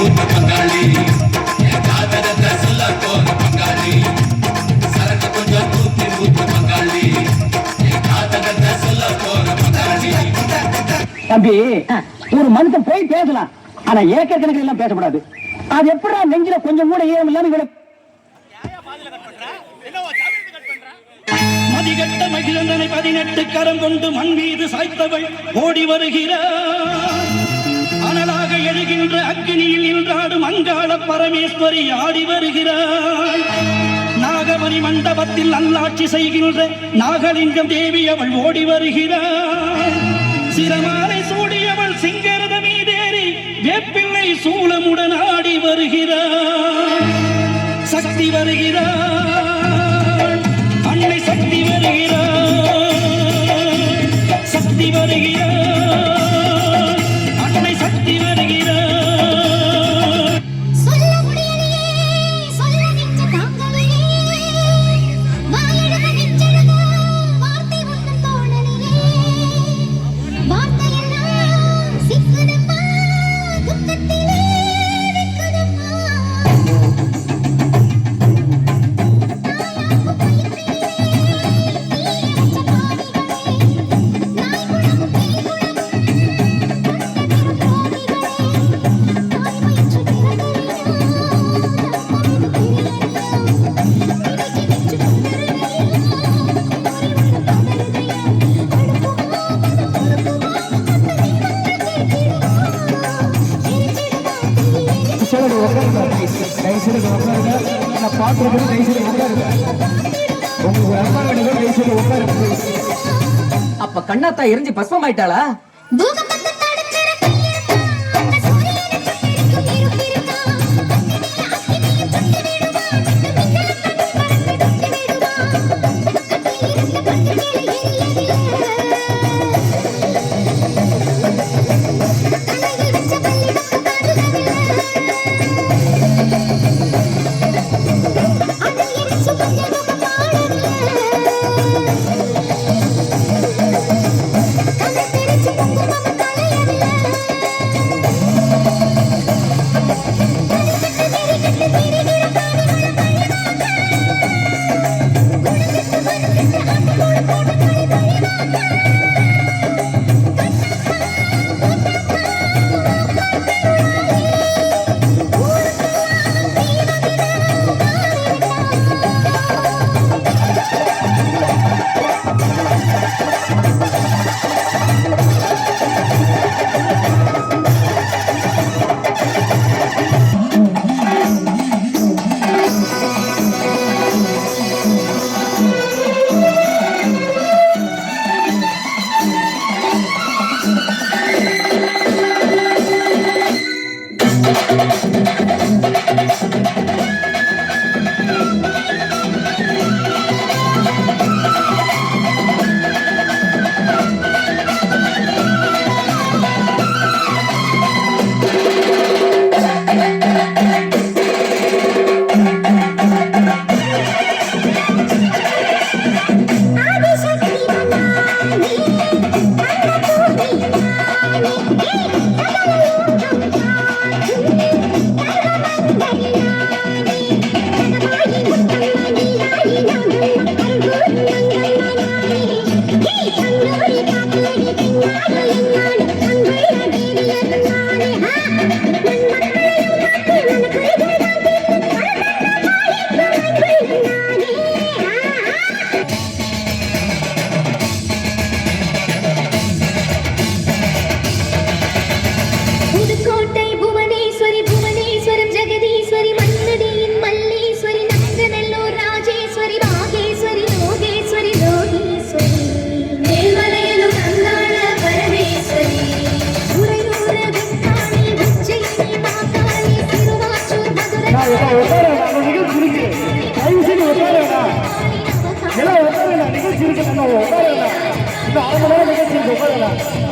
ஊத்து பங்காளி காதலத்தை சொல்ல போற பங்காளி சரக்கு கொஞ்சம் ஊத்து பங்காளி காதலத்தை சொல்ல போற பங்காளி. தம்பி, ஒரு மனுஷன் போய் பேசலாம், ஆனா ஏக்கர் கணக்கில் எல்லாம் பேசக்கூடாது. அது எப்படா நெஞ்சில கொஞ்சம் கூட ஈரம் இல்லாம இவளை மதிகட்ட மகிழந்தனை 18 கரம் கொண்டு மண் மீது சாய்த்தவள் ஓடி வருகிறார். அனலாக எழுகின்ற அக்னியில் நின்றாடும் அங்காள பரமேஸ்வரி ஆடி வருகிறாள். நாகமணி மண்டபத்தில் நல்லாட்சி செய்கின்ற நாகலிங்கம் தேவி அவள் ஓடி வருகிறாள். சிரமாலை சூடியவள் சிங்கரத மீதேறி வேப்பிள்ளை சூளமுடன் ஆடி வருகிறாள். சக்தி வருகிறாள், அன்னை சக்தி வருகிறாள், சக்தி வருகிறாள், அன்னை சக்தி வருகிறாள். அப்ப கண்ணாத்தா எரிஞ்சு பஸ்மம் ஆயிட்டாளா? நிகழ்ச்சி